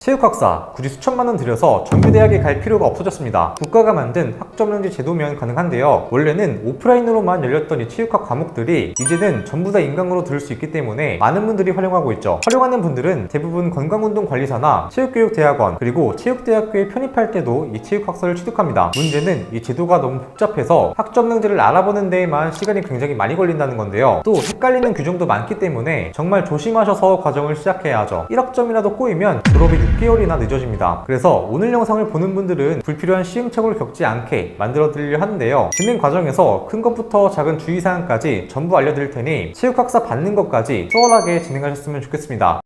체육학사 굳이 수천만 원 들여서 정규대학에 갈 필요가 없어졌습니다. 국가가 만든 학점정지 제도면 가능한데요. 원래는 오프라인으로만 열렸던 이 체육학 과목들이 이제는 전부 다 인강으로 들을 수 있기 때문에 많은 분들이 활용하고 있죠. 활용하는 분들은 대부분 건강운동관리사나 체육교육대학원 그리고 체육대학교에 편입할 때도 이 체육학사를 취득합니다. 문제는 이 제도가 너무 복잡해서 학점정지를 알아보는 데에만 시간이 굉장히 많이 걸린다는 건데요. 또 헷갈리는 규정도 많기 때문에 정말 조심하셔서 과정을 시작해야 하죠. 1학점이라도 꼬이면 졸업이 6개월이나 늦어집니다. 그래서 오늘 영상을 보는 분들은 불필요한 시행착오를 겪지 않게 만들어 드리려 하는데요. 진행 과정에서 큰 것부터 작은 주의사항까지 전부 알려드릴 테니 체육학사 받는 것까지 수월하게 진행하셨으면 좋겠습니다.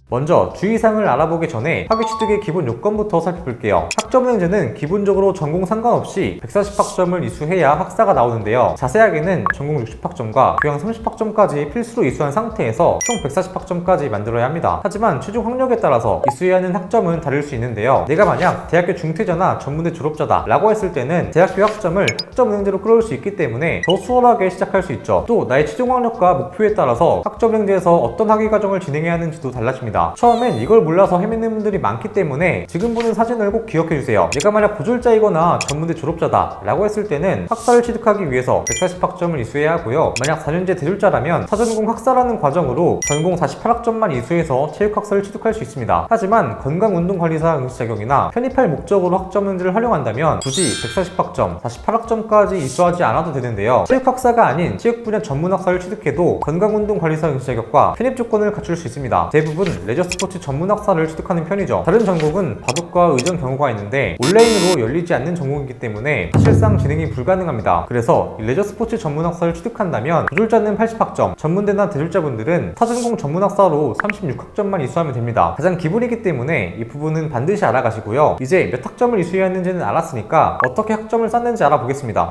먼저 주의사항을 알아보기 전에 학위 취득의 기본 요건부터 살펴볼게요. 학점은행제는 기본적으로 전공 상관없이 140학점을 이수해야 학사가 나오는데요. 자세하게는 전공 60학점과 교양 30학점까지 필수로 이수한 상태에서 총 140학점까지 만들어야 합니다. 하지만 최종 학력에 따라서 이수해야 하는 학점은 다를 수 있는데요. 내가 만약 대학교 중퇴자나 전문대 졸업자다 라고 했을 때는 대학교 학점을 학점은행제로 끌어올 수 있기 때문에 더 수월하게 시작할 수 있죠. 또 나의 최종 학력과 목표에 따라서 학점은행제에서 어떤 학위 과정을 진행해야 하는지도 달라집니다. 처음엔 이걸 몰라서 헤매는 분들이 많기 때문에 지금 보는 사진을 꼭 기억해주세요. 내가 만약 고졸자이거나 전문대 졸업자다 라고 했을 때는 학사를 취득하기 위해서 140학점을 이수해야 하고요. 만약 4년제 대졸자라면 사전공 학사라는 과정으로 전공 48학점만 이수해서 체육학사를 취득할 수 있습니다. 하지만 건강운동관리사 응시 자격이나 편입할 목적으로 학점은행제를 활용한다면 굳이 140학점, 48학점까지 이수하지 않아도 되는데요. 체육학사가 아닌 체육 분야 전문학사를 취득해도 건강운동관리사 응시 자격과 편입 조건을 갖출 수 있습니다. 대부분 레저 스포츠 전문학사를 취득하는 편이죠. 다른 전공은 바둑과 의정 경우가 있는데 온라인으로 열리지 않는 전공이기 때문에 사실상 진행이 불가능합니다. 그래서 레저 스포츠 전문학사를 취득한다면 고졸자는 80학점, 전문대나 대졸자분들은 사전공 전문학사로 36학점만 이수하면 됩니다. 가장 기본이기 때문에 이 부분은 반드시 알아가시고요. 이제 몇 학점을 이수해야 하는지는 알았으니까 어떻게 학점을 쌓는지 알아보겠습니다.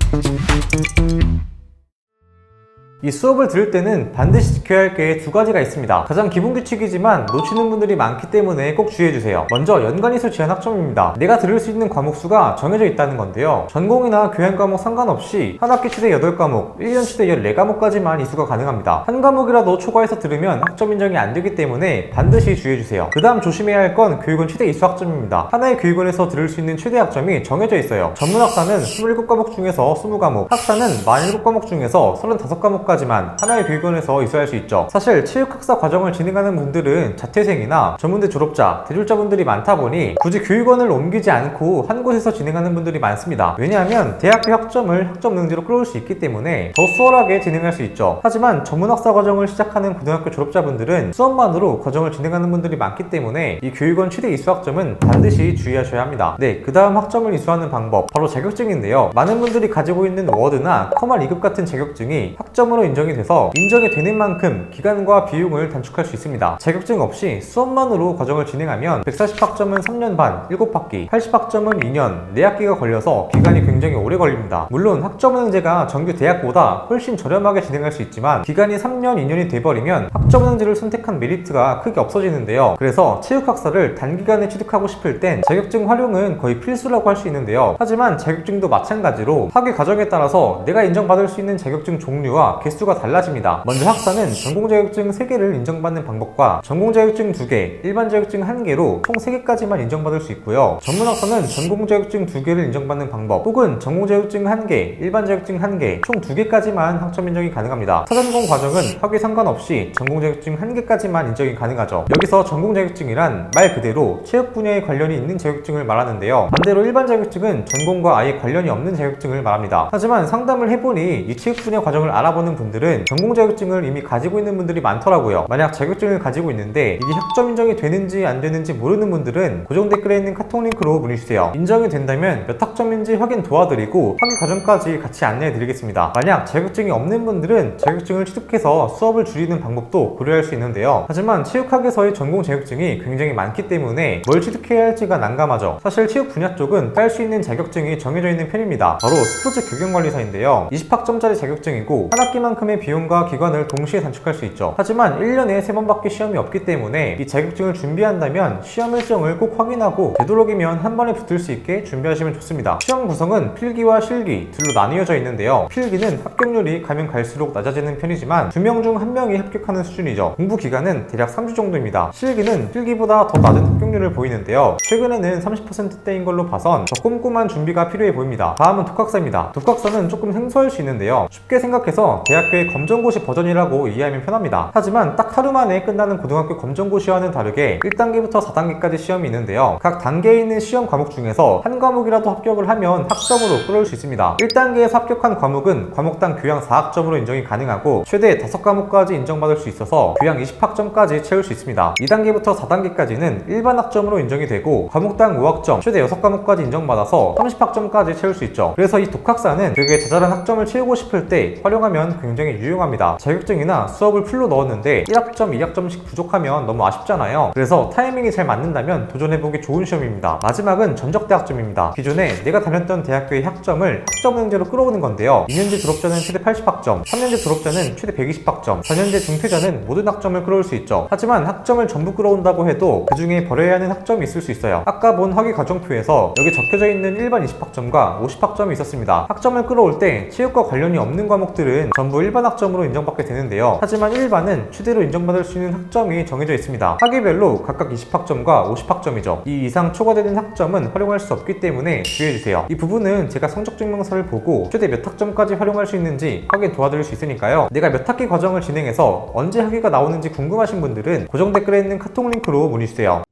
이 수업을 들을 때는 반드시 지켜야 할 게 두 가지가 있습니다. 가장 기본 규칙이지만 놓치는 분들이 많기 때문에 꼭 주의해주세요. 먼저 연간이수 제한 학점입니다. 내가 들을 수 있는 과목 수가 정해져 있다는 건데요. 전공이나 교양 과목 상관없이 한 학기 최대 8과목, 1년 최대 14과목까지만 이수가 가능합니다. 한 과목이라도 초과해서 들으면 학점 인정이 안 되기 때문에 반드시 주의해주세요. 그 다음 조심해야 할 건 교육원 최대 이수 학점입니다. 하나의 교육원에서 들을 수 있는 최대 학점이 정해져 있어요. 전문학사는 27과목 중에서 20과목, 학사는 47과목 중에서 35과목까지 하나의 교육원에서 이수할 수 있죠. 사실 체육학사 과정을 진행하는 분들은 자퇴생이나 전문대 졸업자, 대졸자분들이 많다 보니 굳이 교육원을 옮기지 않고 한 곳에서 진행하는 분들이 많습니다. 왜냐하면 대학교 학점을 학점응시로 끌어올 수 있기 때문에 더 수월하게 진행할 수 있죠. 하지만 전문학사 과정을 시작하는 고등학교 졸업자분들은 수업만으로 과정을 진행하는 분들이 많기 때문에 이 교육원 최대 이수 학점은 반드시 주의하셔야 합니다. 네, 그 다음 학점을 이수하는 방법 바로 자격증인데요. 많은 분들이 가지고 있는 워드나 커말 2급 같은 자격증이 학점으로 인정이 돼서 인정이 되는 만큼 기간과 비용을 단축할 수 있습니다. 자격증 없이 수업만으로 과정을 진행하면 140학점은 3년 반, 7학기, 80학점은 2년, 4학기가 걸려서 기간이 굉장히 오래 걸립니다. 물론 학점은행제가 정규 대학보다 훨씬 저렴하게 진행할 수 있지만 기간이 3년, 2년이 돼버리면 학점은행제를 선택한 메리트가 크게 없어지는데요. 그래서 체육학사를 단기간에 취득하고 싶을 땐 자격증 활용은 거의 필수라고 할 수 있는데요. 하지만 자격증도 마찬가지로 학위 과정에 따라서 내가 인정받을 수 있는 자격증 종류와 개수가 달라집니다. 먼저 학사는 전공 자격증 3개를 인정받는 방법과 전공 자격증 2개, 일반 자격증 1개로 총 3개까지만 인정받을 수 있고요. 전문학사는 전공 자격증 2개를 인정받는 방법 혹은 전공 자격증 1개, 일반 자격증 1개, 총 2개까지만 학점 인정이 가능합니다. 사전공 과정은 학위 상관없이 전공 자격증 1개까지만 인정이 가능하죠. 여기서 전공 자격증이란 말 그대로 체육 분야에 관련이 있는 자격증을 말하는데요. 반대로 일반 자격증은 전공과 아예 관련이 없는 자격증을 말합니다. 하지만 상담을 해보니 이 체육 분야 과정을 알아보는 분들은 전공 자격증을 이미 가지고 있는 분들이 많더라고요. 만약 자격증을 가지고 있는데 이게 학점 인정이 되는지 안 되는지 모르는 분들은 고정 댓글에 있는 카톡 링크로 문의주세요. 인정이 된다면 몇 학점인지 확인 도와드리고 학위 과정까지 같이 안내해 드리겠습니다. 만약 자격증이 없는 분들은 자격증을 취득해서 수업을 줄이는 방법도 고려할 수 있는데요. 하지만 체육학에서의 전공 자격증이 굉장히 많기 때문에 뭘 취득해야 할지가 난감하죠. 사실 체육 분야 쪽은 딸 수 있는 자격증이 정해져 있는 편입니다. 바로 스포츠 교경관리사인데요. 20학점짜리 자격증이고 한 학기만 필요한 만큼의 비용과 기간을 동시에 단축할 수 있죠. 하지만 1년에 3번밖에 시험이 없기 때문에 이 자격증을 준비한다면 시험 일정을 꼭 확인하고 되도록이면 한 번에 붙을 수 있게 준비하시면 좋습니다. 시험 구성은 필기와 실기 둘로 나뉘어져 있는데요. 필기는 합격률이 가면 갈수록 낮아지는 편이지만 2명 중 1명이 합격하는 수준이죠. 공부 기간은 대략 3주 정도입니다. 실기는 필기보다 더 낮은 합격률을 보이는데요. 최근에는 30%대인 걸로 봐선 더 꼼꼼한 준비가 필요해 보입니다. 다음은 독학사입니다. 독학사는 조금 생소할 수 있는데요. 쉽게 생각해서 대학교의 검정고시 버전이라고 이해하면 편합니다. 하지만 딱 하루 만에 끝나는 고등학교 검정고시와는 다르게 1단계부터 4단계까지 시험이 있는데요. 각 단계에 있는 시험 과목 중에서 한 과목이라도 합격을 하면 학점으로 끌어올 수 있습니다. 1단계에서 합격한 과목은 과목당 교양 4학점으로 인정이 가능하고 최대 5과목까지 인정받을 수 있어서 교양 20학점까지 채울 수 있습니다. 2단계부터 4단계까지는 일반 학점으로 인정이 되고 과목당 5학점, 최대 6과목까지 인정받아서 30학점까지 채울 수 있죠. 그래서 이 독학사는 교육에 자잘한 학점을 채우고 싶을 때 활용하면 굉장히 유용합니다. 자격증이나 수업을 풀로 넣었는데 1학점, 2학점씩 부족하면 너무 아쉽잖아요. 그래서 타이밍이 잘 맞는다면 도전해보기 좋은 시험입니다. 마지막은 전적대학점입니다. 기존에 내가 다녔던 대학교의 학점을 학점은행제로 끌어오는 건데요. 2년제 졸업자는 최대 80학점, 3년제 졸업자는 최대 120학점, 4년제 중퇴자는 모든 학점을 끌어올 수 있죠. 하지만 학점을 전부 끌어온다고 해도 그 중에 버려야 하는 학점이 있을 수 있어요. 아까 본 학위과정표에서 여기 적혀져 있는 일반 20학점과 50학점이 있었습니다. 학점을 끌어올 때 체육과 관련이 없는 과목들은 전부 일반 학점으로 인정받게 되는데요. 하지만 일반은 최대로 인정받을 수 있는 학점이 정해져 있습니다. 학위별로 각각 20학점과 50학점이죠. 이 이상 초과되는 학점은 활용할 수 없기 때문에 주의해주세요. 이 부분은 제가 성적증명서를 보고 최대 몇 학점까지 활용할 수 있는지 확인 도와드릴 수 있으니까요. 내가 몇 학기 과정을 진행해서 언제 학위가 나오는지 궁금하신 분들은 고정 댓글에 있는 카톡 링크로 문의주세요.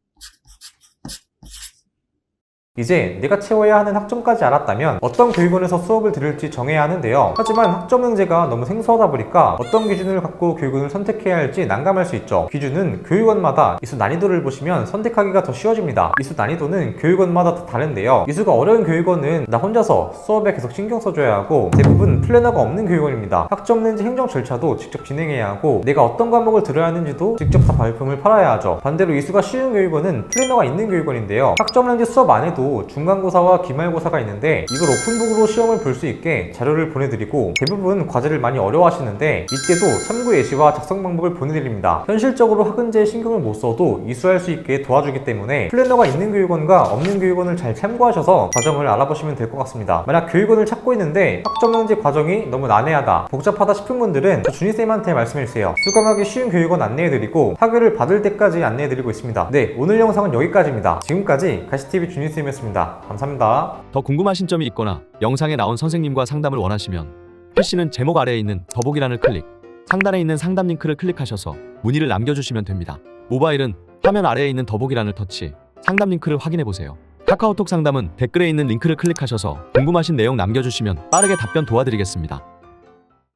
이제 내가 채워야 하는 학점까지 알았다면 어떤 교육원에서 수업을 들을지 정해야 하는데요. 하지만 학점은제가 너무 생소하다 보니까 어떤 기준을 갖고 교육원을 선택해야 할지 난감할 수 있죠. 기준은 교육원마다 이수 난이도를 보시면 선택하기가 더 쉬워집니다. 이수 난이도는 교육원마다 다 다른데요. 이수가 어려운 교육원은 나 혼자서 수업에 계속 신경 써줘야 하고 대부분 플래너가 없는 교육원입니다. 학점은제 행정 절차도 직접 진행해야 하고 내가 어떤 과목을 들어야 하는지도 직접 다 발품을 팔아야 하죠. 반대로 이수가 쉬운 교육원은 플래너가 있는 교육원인데요. 학점은제 수업 안 해도 중간고사와 기말고사가 있는데 이걸 오픈북으로 시험을 볼 수 있게 자료를 보내드리고 대부분 과제를 많이 어려워하시는데 이때도 참고 예시와 작성 방법을 보내드립니다. 현실적으로 학은제에 신경을 못 써도 이수할 수 있게 도와주기 때문에 플래너가 있는 교육원과 없는 교육원을 잘 참고하셔서 과정을 알아보시면 될 것 같습니다. 만약 교육원을 찾고 있는데 학점은제 과정이 너무 난해하다, 복잡하다 싶은 분들은 저 준희쌤한테 말씀해주세요. 수강하기 쉬운 교육원 안내해드리고 학위를 받을 때까지 안내해드리고 있습니다. 네, 오늘 영상은 여기까지입니다. 지금까지 가시TV 준희쌤이었습니다. 감사합니다. 더 궁금하신 점이 있거나 영상에 나온 선생님과 상담을 원하시면 PC는 제목 아래에 있는 더보기란을 클릭, 상단에 있는 상담 링크를 클릭하셔서 문의를 남겨주시면 됩니다. 모바일은 화면 아래에 있는 더보기란을 터치, 상담 링크를 확인해보세요. 카카오톡 상담은 댓글에 있는 링크를 클릭하셔서 궁금하신 내용 남겨주시면 빠르게 답변 도와드리겠습니다.